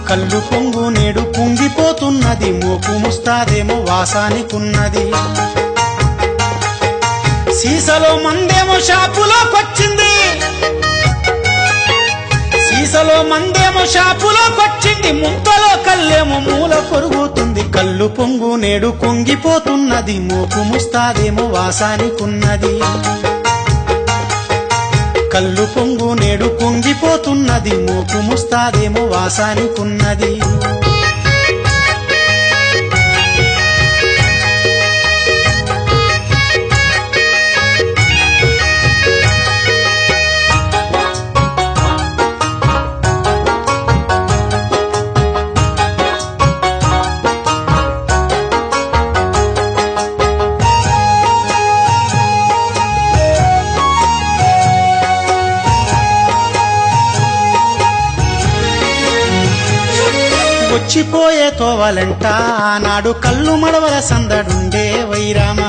కళ్ళు పొంగు నేడు పొంగిపోతున్నది మోపు ముస్తాదేమో వాసానికున్నది సీసలో మందేమో షాపులోకొచ్చింది సీసలో మందేమో షాపులోకొచ్చింది ముంతలో కల్లేమో మూల కొరుగుతుంది కళ్ళు పొంగు నేడు కుంగిపోతున్నది మోపు ముస్తాదేమో వాసానికున్నది కళ్ళు పొంగు నేడు కుంగిపోతున్నది మోపు ముస్తాదేమో వాసానికున్నది వచ్చిపోయే తోవలంట ఆనాడు కళ్ళు మడవల సందడుండే వైరామ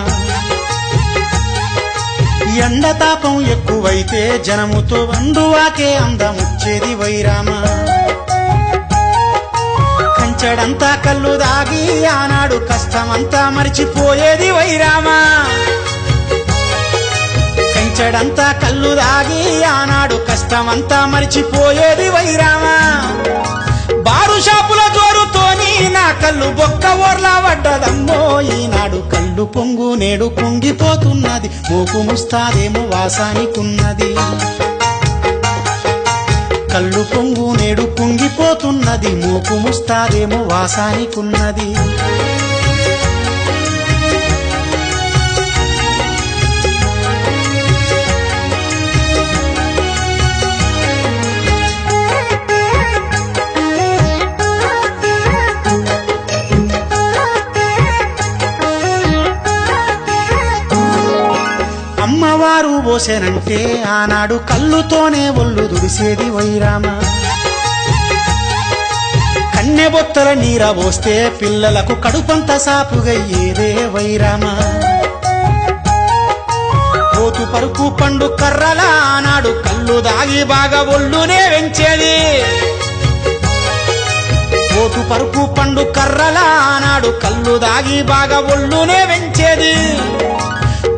ఎండతాపం ఎక్కువైతే జనముతో వండువాకే అందముచ్చేది వైరామ కంచడంతా కళ్ళు దాగి ఆనాడు కష్టమంతా మరిచిపోయేది వైరామ కంచడంతా కళ్ళు దాగి ఆనాడు కష్టమంతా మరిచిపోయేది వైరామ బారు షాపుల జోరుతోని నా కళ్ళు బొక్క ఓర్లా పడ్డదమ్మో ఈనాడు కళ్ళు పొంగు నేడు కుంగిపోతున్నది మోపు ముస్తాదేమో వాసానికున్నది కళ్ళు పొంగు నేడు కుంగిపోతున్నది మోపు ముస్తాదేమో వాసానికున్నది అమ్మవారు పోసేనంటే ఆనాడు కళ్ళుతోనే ఒళ్ళు దుడిసేది వైరామ కన్నెబొత్తల నీర పోస్తే పిల్లలకు కడుపంత సాపుగయ్యేదే వైరామ పోతు పరుపు పండు కర్రల ఆనాడు కళ్ళు దాగి బాగా ఒళ్ళునే వెంచేది పోతు పరుపు పండు కర్రల ఆనాడు కళ్ళు దాగి బాగా ఒళ్ళునే వెంచేది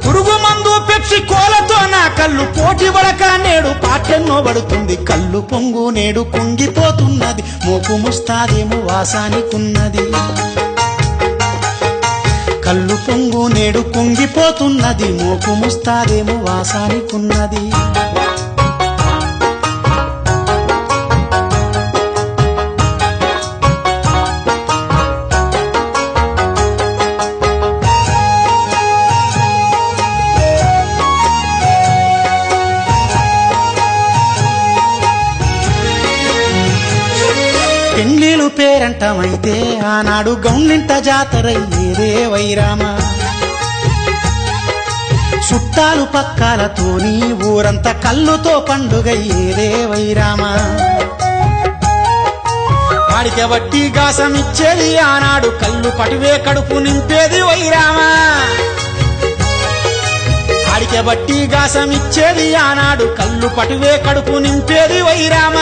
పురుగు మందు పెప్సి కోలతో నా కళ్ళు పోటీ పడక నేడు పాటెన్నో పడుతుంది కళ్ళు పొంగు నేడు కుంగిపోతున్నది మోపు ముస్తాదేమో వాసానికున్నది కళ్ళు పొంగు నేడు కుంగిపోతున్నది మోపు ముస్తాదేమో వాసానికున్నది పెండ్లీలు పేరంటమైతే ఆనాడు గౌన్లింట జాతరయ్యేదే వైరామ చుట్టాలు పక్కాలతోని ఊరంతా కళ్ళుతో పండుగయ్యేదే వైరామ వాడికి వట్టి గాసమిచ్చేది ఆనాడు కళ్ళు పటివే కడుపు నింపేది వైరామ ఆడికి బట్టి గాసమిచ్చేది ఆనాడు కళ్ళు పటివే కడుపు నింపేది వైరామ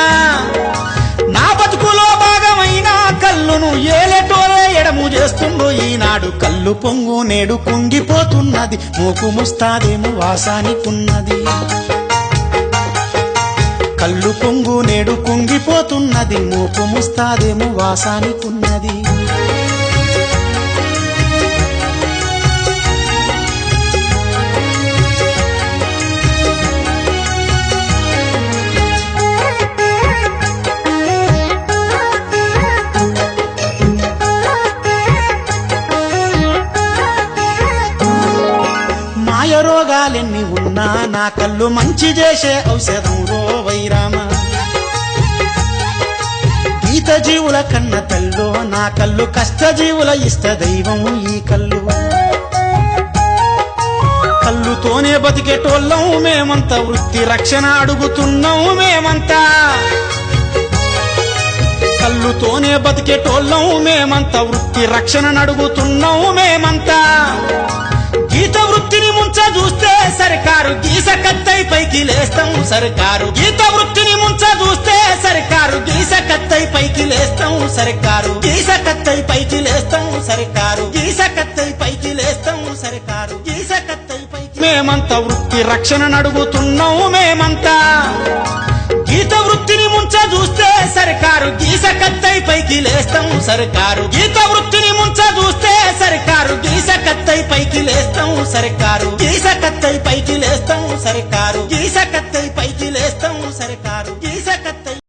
నా బతుకులో భాగమైన కళ్ళును ఏలేటోలే ఎడము చేస్తుండో ఈనాడు కళ్ళు పొంగు నేడు కుంగిపోతున్నది మోపు ముస్తాదేమో వాసానికున్నది కళ్ళు పొంగు నేడు కుంగిపోతున్నది మోపు ముస్తాదేమో వాసానికున్నది రోగాలెన్ని ఉన్నా నా కళ్ళు మంచి చేసే ఔషధం రో వైరామ గీత జీవుల కన్న తల్లో నా కళ్ళు కష్టజీవుల ఇష్ట దైవం ఈ కళ్ళు కళ్ళుతోనే బతికేటోళ్ళం మేమంతా వృత్తి రక్షణ అడుగుతున్నాం మేమంతా కళ్ళుతోనే బతికేటోళ్ళం మేమంతా వృత్తి రక్షణ అడుగుతున్నాం మేమంతా గీత వృత్తిని ముంచ చూస్తే సర్కారు గీస కత్తై పైకి లేస్తాం సర్కారు గీత వృత్తిని ముంచ చూస్తే సర్కారు గీస కత్తై పైకి లేస్తాం సర్కారు గీస కత్తై పైకి లేస్తాం సర్కారు గీస కత్తై పైకి లేస్తాం సర్కారు గీస కత్తై పైకి మేమంతా వృత్తి రక్షణ నడుగుతున్నాం మేమంతా గీత వృత్తిని ముంచ చూస్తే సర్కారు గీస కత్తై పైకి లేస్తాం సర్కారు గీత వృత్తిని ముంచ చూస్తే సర్కారు గీస కత్తై పైకి లేస్తాం సర్కారు గీస కత్తై పైకి లేస్తాం సర్కారు గీస కత్తై